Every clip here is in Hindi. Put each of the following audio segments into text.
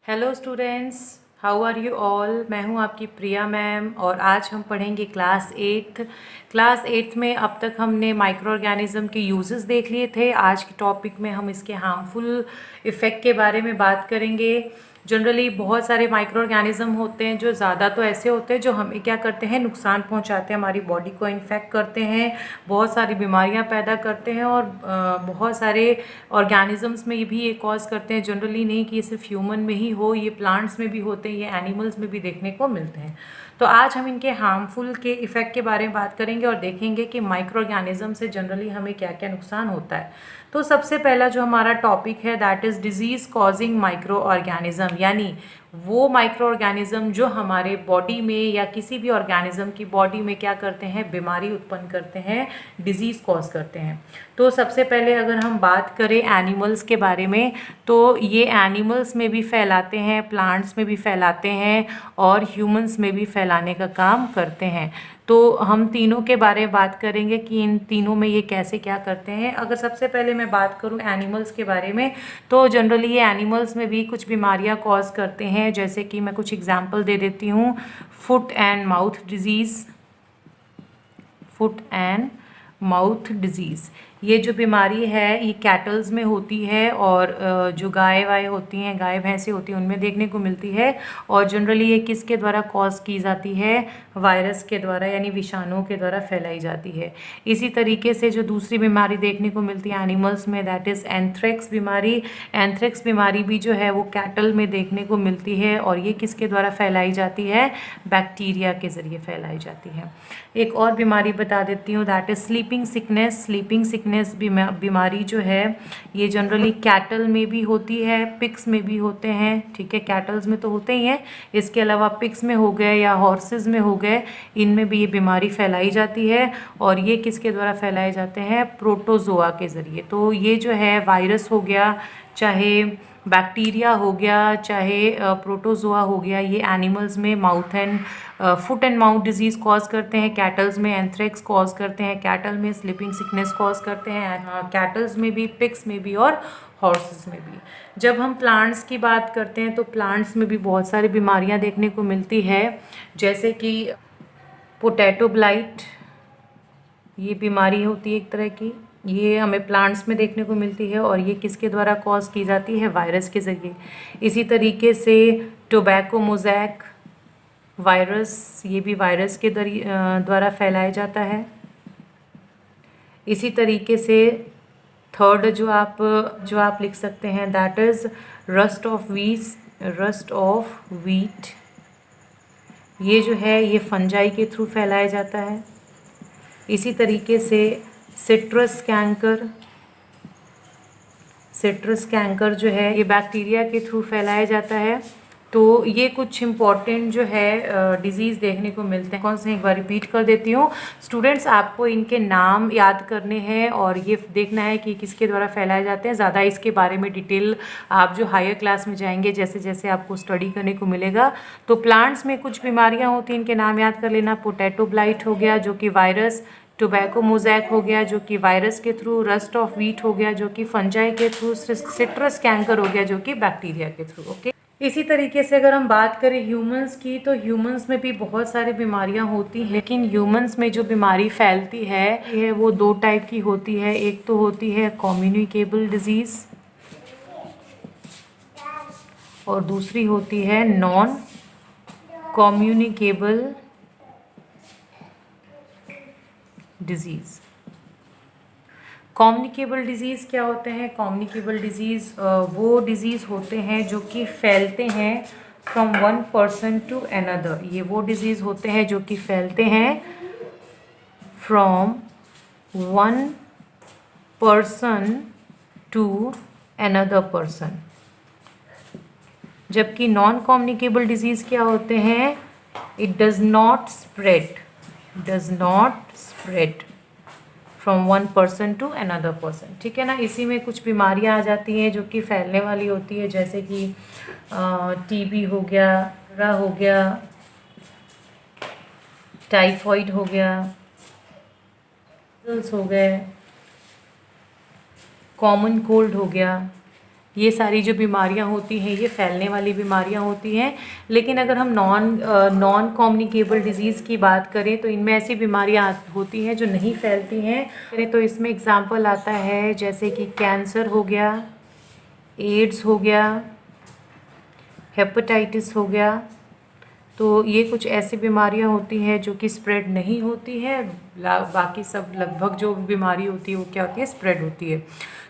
Hello students, how are you all. मैं हूं आपकी प्रिया मैम और आज हम पढ़ेंगे क्लास एट्थ में अब तक हमने माइक्रो ऑर्गेनिज्म के यूजेस देख लिए थे। आज के टॉपिक में हम इसके हार्मफुल इफ़ेक्ट के बारे में बात करेंगे। जनरली बहुत सारे माइक्रो ऑर्गेनिज्म होते हैं जो ज़्यादा तो ऐसे होते हैं जो हमें क्या करते हैं, नुकसान पहुंचाते हैं, हमारी बॉडी को इन्फेक्ट करते हैं, बहुत सारी बीमारियां पैदा करते हैं और बहुत सारे ऑर्गेनिजम्स में भी ये कॉज करते हैं। जनरली नहीं कि ये सिर्फ ह्यूमन में ही हो, ये प्लांट्स में भी होते हैं, ये एनिमल्स में भी देखने को मिलते हैं। तो आज हम इनके हार्मफुल के इफ़ेक्ट के बारे में बात करेंगे और देखेंगे कि माइक्रो ऑर्गेनिज्म से जनरली हमें क्या क्या नुकसान होता है। तो सबसे पहला जो हमारा टॉपिक है that is disease causing micro organism, यानी वो माइक्रो ऑर्गेनिज्म जो हमारे बॉडी में या किसी भी ऑर्गेनिज्म की बॉडी में क्या करते हैं, बीमारी उत्पन्न करते हैं, डिजीज़ कॉज करते हैं। तो सबसे पहले अगर हम बात करें एनिमल्स के बारे में, तो ये एनिमल्स में भी फैलाते हैं, प्लांट्स में भी फैलाते हैं और ह्यूमंस में भी फैलाने का काम करते हैं। तो हम तीनों के बारे में बात करेंगे कि इन तीनों में ये कैसे क्या करते हैं। अगर सबसे पहले मैं बात करूं एनिमल्स के बारे में, तो जनरली ये एनिमल्स में भी कुछ बीमारियां कॉज करते हैं। जैसे कि मैं कुछ एग्जांपल दे देती हूं। फुट एंड माउथ डिजीज़, ये जो बीमारी है ये कैटल्स में होती है और जो गाय वाय होती हैं, गाय भैंसें होती हैं, उनमें देखने को मिलती है। और जनरली ये किसके द्वारा कॉज की जाती है, वायरस के द्वारा, यानी विषाणुओं के द्वारा फैलाई जाती है। इसी तरीके से जो दूसरी बीमारी देखने को मिलती है एनिमल्स में दैट इज़ एंथ्रेक्स बीमारी। एंथ्रेक्स बीमारी भी जो है वो कैटल में देखने को मिलती है और ये किसके द्वारा फैलाई जाती है, बैक्टीरिया के ज़रिए फैलाई जाती है। एक और बीमारी बता देती हूँ दैट इज़ स्लीपिंग सिकनेस बीमारी जो है ये जनरली कैटल में भी होती है, पिग्स में भी होते हैं। ठीक है, कैटल्स में तो होते ही हैं, इसके अलावा पिग्स में हो गए या हॉर्सेस में हो गए, इनमें भी ये बीमारी फैलाई जाती है। और ये किसके द्वारा फैलाए जाते हैं, प्रोटोजोआ के ज़रिए। तो ये जो है वायरस हो गया, चाहे बैक्टीरिया हो गया, चाहे प्रोटोजोआ हो गया, ये एनिमल्स में foot and mouth disease cause करते हैं, कैटल्स में एंथ्रेक्स कॉज करते हैं, कैटल में स्लीपिंग सिकनेस कॉज करते हैं, कैटल्स में भी, पिग्स में भी और हॉर्सेस में भी। जब हम प्लांट्स की बात करते हैं तो प्लांट्स में भी बहुत सारी बीमारियां देखने को मिलती है। जैसे कि पोटैटो ब्लाइट, ये बीमारी होती है एक तरह की, ये हमें प्लांट्स में देखने को मिलती है और ये किसके द्वारा कॉज की जाती है, वायरस के ज़रिए। इसी तरीके से टोबैको मोज़ैक वायरस, ये भी वायरस के द्वारा फैलाया जाता है। इसी तरीके से थर्ड जो आप लिख सकते हैं that is rust of wheat, ये जो है ये फंजाई के थ्रू फैलाया जाता है। इसी तरीके से सिट्रस कैंकर जो है ये बैक्टीरिया के थ्रू फैलाया जाता है। तो ये कुछ इम्पॉर्टेंट जो है डिज़ीज़ देखने को मिलते हैं। कौन से, एक बार रिपीट कर देती हूँ स्टूडेंट्स, आपको इनके नाम याद करने हैं और ये देखना है कि किसके द्वारा फैलाए जाते हैं। ज़्यादा इसके बारे में डिटेल आप जो हायर क्लास में जाएंगे जैसे जैसे आपको स्टडी करने को मिलेगा। तो प्लांट्स में कुछ बीमारियाँ होती हैं, इनके नाम याद कर लेना। पोटैटो ब्लाइट हो गया जो कि वायरस, टोबैको मोज़ैक हो गया जो कि वायरस के थ्रू, रस्ट ऑफ वीट हो गया जो कि फंजाई के थ्रू, सिट्रस कैंकर हो गया जो कि बैक्टीरिया के थ्रू। ओके, इसी तरीके से अगर हम बात करें ह्यूमंस की, तो ह्यूमंस में भी बहुत सारी बीमारियां होती हैं, लेकिन ह्यूमंस में जो बीमारी फैलती है वो दो टाइप की होती है। एक तो होती है कम्युनिकेबल डिजीज़ और दूसरी होती है non communicable disease. Communicable disease क्या होते हैं? कम्युनिकेबल डिजीज़ वो डिजीज़ होते हैं जो कि फैलते हैं from one person to another. ये वो डिजीज़ होते हैं जो कि फैलते हैं from one person to another person. जबकि नॉन कम्युनिकेबल डिजीज़ क्या होते हैं? It does not spread from one person to another person. ठीक है ना। इसी में कुछ बीमारियां आ जाती हैं जो कि फैलने वाली होती है, जैसे कि टीबी हो गया, हो गया, टाइफॉइड हो गया, हो गए, कॉमन कोल्ड हो गया, ये सारी जो बीमारियां होती हैं ये फैलने वाली बीमारियां होती हैं। लेकिन अगर हम नॉन कम्युनिकेबल डिजीज़ की बात करें तो इनमें ऐसी बीमारियां होती हैं जो नहीं फैलती हैं। तो इसमें एग्जांपल आता है जैसे कि कैंसर हो गया, एड्स हो गया, हेपेटाइटिस हो गया। तो ये कुछ ऐसी बीमारियां होती हैं जो कि स्प्रेड नहीं होती है, बाकी सब लगभग जो बीमारी होती है वो क्या होती है, स्प्रेड होती है।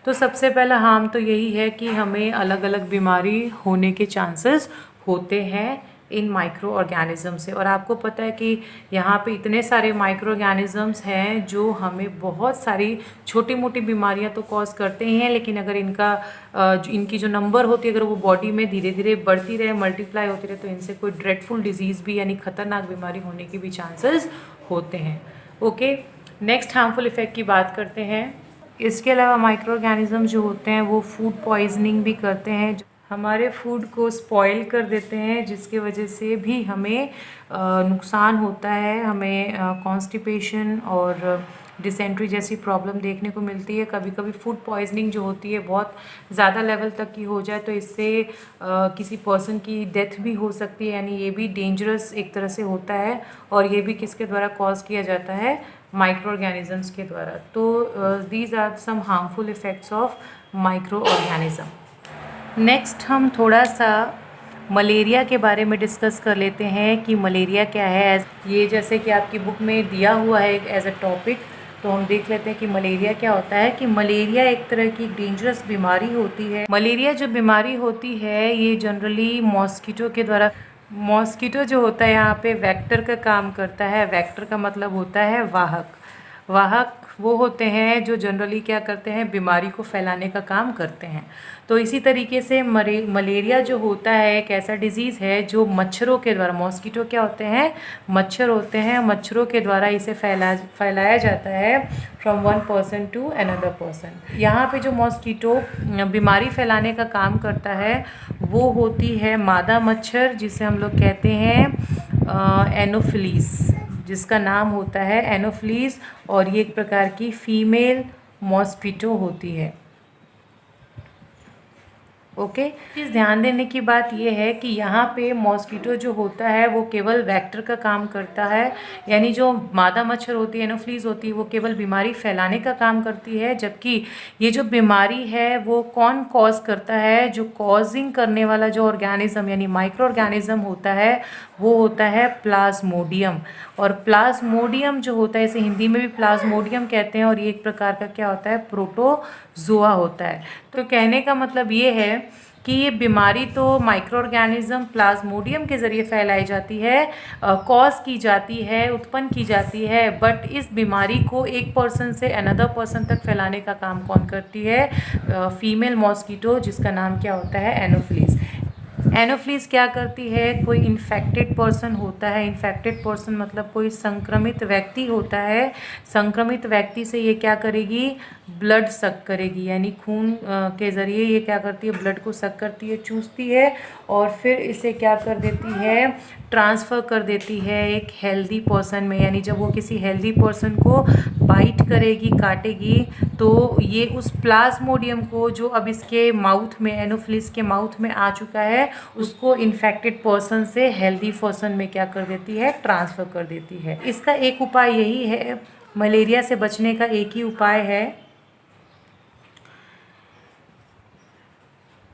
तो सबसे पहला हार्म तो यही है कि हमें अलग अलग बीमारी होने के चांसेस होते हैं इन माइक्रो ऑर्गेनिज़म से। और आपको पता है कि यहाँ पे इतने सारे माइक्रो ऑर्गेनिज़म्स हैं जो हमें बहुत सारी छोटी मोटी बीमारियाँ तो कॉज करते ही हैं, लेकिन अगर इनकी जो नंबर होती है अगर वो बॉडी में धीरे धीरे बढ़ती रहे, मल्टीप्लाई होती रहे, तो इनसे कोई ड्रेडफुल डिजीज़ भी यानी ख़तरनाक बीमारी होने के भी चांसेस होते हैं। ओके, नेक्स्ट हार्मफुल इफ़ेक्ट की बात करते हैं। इसके अलावा माइक्रो ऑर्गेनिज़म जो होते हैं वो फूड पॉइजनिंग भी करते हैं, हमारे फूड को स्पॉइल कर देते हैं, जिसके वजह से भी हमें नुकसान होता है। हमें कॉन्स्टिपेशन और डिसेंट्री जैसी प्रॉब्लम देखने को मिलती है। कभी कभी फूड पॉइजनिंग जो होती है बहुत ज़्यादा लेवल तक की हो जाए तो इससे किसी पर्सन की डेथ भी हो सकती है, यानी ये भी डेंजरस एक तरह से होता है। और ये भी किसके द्वारा कॉज किया जाता है, माइक्रो ऑर्गेनिज़म्स के द्वारा। तो these are some harmful effects of micro organism. Next हम थोड़ा सा मलेरिया के बारे में डिस्कस कर लेते हैं कि मलेरिया क्या है। ये जैसे कि आपकी बुक में दिया हुआ है एज अ टॉपिक, तो हम देख लेते हैं कि मलेरिया क्या होता है। कि मलेरिया एक तरह की डेंजरस बीमारी होती है। मलेरिया जो बीमारी होती है ये जनरली मॉस्किटो के द्वारा, मॉस्किटो जो होता है यहाँ पे वेक्टर का काम करता है। वेक्टर का मतलब होता है वाहक। वाहक वो होते हैं जो जनरली क्या करते हैं, बीमारी को फैलाने का काम करते हैं। तो इसी तरीके से मलेरिया जो होता है एक ऐसा डिजीज़ है जो मच्छरों के द्वारा, मॉस्किटो क्या होते हैं, मच्छर होते हैं, मच्छरों के द्वारा इसे फैलाया जाता है from one person to another person. यहाँ पे जो मॉस्किटो बीमारी फैलाने का काम करता है वो होती है मादा मच्छर, जिसे हम लोग कहते हैं एनोफिलीज, जिसका नाम होता है एनोफिलीज। और ये एक प्रकार की फीमेल मॉस्किटो होती है। ओके, चीज़ ध्यान देने की बात यह है कि यहाँ पे मॉस्किटो जो होता है वो केवल वेक्टर का काम करता है, यानी जो मादा मच्छर होती है, एनोफिलीज होती है, वो केवल बीमारी फैलाने का काम करती है। जबकि ये जो बीमारी है वो कौन कॉज करता है, जो कॉजिंग करने वाला जो ऑर्गेनिज्म यानी माइक्रो ऑर्गेनिज्म होता है वो होता है प्लाज्मोडियम। और प्लाज्मोडियम जो होता है, इसे हिंदी में भी प्लाज्मोडियम कहते हैं, और ये एक प्रकार का क्या होता है, प्रोटोजोआ होता है। तो कहने का मतलब ये है कि ये बीमारी तो माइक्रो ऑर्गेनिज्म प्लाज्मोडियम के ज़रिए फैलाई जाती है, कॉज की जाती है, उत्पन्न की जाती है, बट इस बीमारी को एक पर्सन से अनदर पर्सन तक फैलाने का काम कौन करती है, फीमेल मॉस्किटो, जिसका नाम क्या होता है, एनोफिलीज। एनोफिलीज क्या करती है, कोई इन्फेक्टेड पर्सन होता है, इन्फेक्टेड पर्सन मतलब कोई संक्रमित व्यक्ति होता है, संक्रमित व्यक्ति से ये क्या करेगी, ब्लड सक करेगी, यानी खून के ज़रिए ये क्या करती है, ब्लड को सक करती है, चूसती है, और फिर इसे क्या कर देती है, ट्रांसफ़र कर देती है एक हेल्दी पर्सन में। यानी जब वो किसी हेल्दी पर्सन को बाइट करेगी, काटेगी, तो ये उस प्लाज्मोडियम को जो अब इसके माउथ में, एनोफिलीज के माउथ में आ चुका है, उसको इन्फेक्टेड पर्सन से हेल्दी पर्सन में क्या कर देती है, ट्रांसफ़र कर देती है। इसका एक उपाय यही है, मलेरिया से बचने का एक ही उपाय है,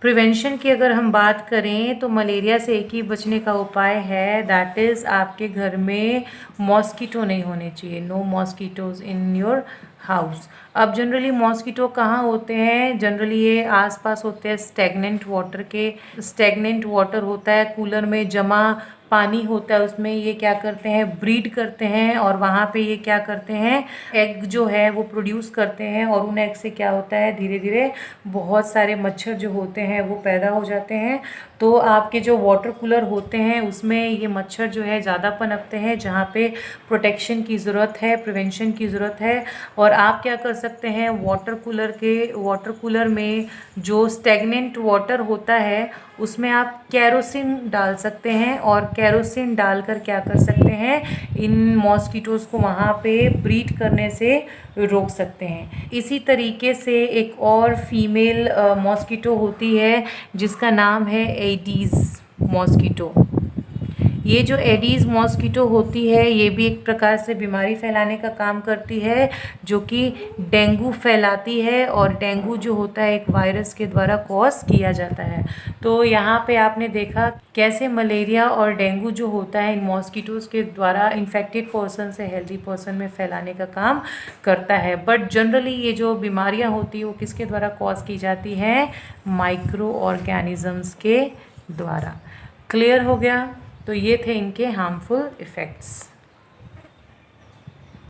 प्रिवेंशन की अगर हम बात करें तो मलेरिया से एक ही बचने का उपाय है, दैट इज़ आपके घर में मॉस्किटो नहीं होने चाहिए, no mosquitoes in your house. अब जनरली मॉस्किटो कहाँ होते हैं, जनरली ये आसपास होते हैं स्टैग्नेंट वाटर के। स्टैग्नेंट वाटर होता है, कूलर में जमा पानी होता है, उसमें ये क्या करते हैं, ब्रीड करते हैं, और वहाँ पे ये क्या करते हैं, एग जो है वो प्रोड्यूस करते हैं, और उन एग से क्या होता है, धीरे धीरे बहुत सारे मच्छर जो होते हैं वो पैदा हो जाते हैं। तो आपके जो वाटर कूलर होते हैं उसमें ये मच्छर जो है ज़्यादा पनपते हैं, जहाँ पे प्रोटेक्शन की ज़रूरत है, प्रिवेंशन की ज़रूरत है। और और आप क्या कर सकते हैं, वाटर कूलर में जो स्टेगनेंट वाटर होता है उसमें आप केरोसिन डाल सकते हैं, और केरोसिन डालकर क्या कर सकते हैं, इन मॉस्किटोज़ को वहाँ पे ब्रीड करने से रोक सकते हैं। इसी तरीके से एक और फीमेल मॉस्किटो होती है जिसका नाम है एडीज़ मॉस्किटो। ये जो एडीज़ मॉस्किटो होती है ये भी एक प्रकार से बीमारी फैलाने का काम करती है, जो कि डेंगू फैलाती है, और डेंगू जो होता है एक वायरस के द्वारा कॉज किया जाता है। तो यहाँ पे आपने देखा कैसे मलेरिया और डेंगू जो होता है इन मॉस्किटोज़ के द्वारा इन्फेक्टेड पर्सन से हेल्दी पर्सन में फैलाने का काम करता है। बट जनरली ये जो बीमारियाँ होती है वो किसके द्वारा कॉज की जाती हैं, माइक्रो ऑर्गेनिजम्स के द्वारा। क्लियर हो गया? तो ये थे इनके हार्मफुल इफ़ेक्ट्स।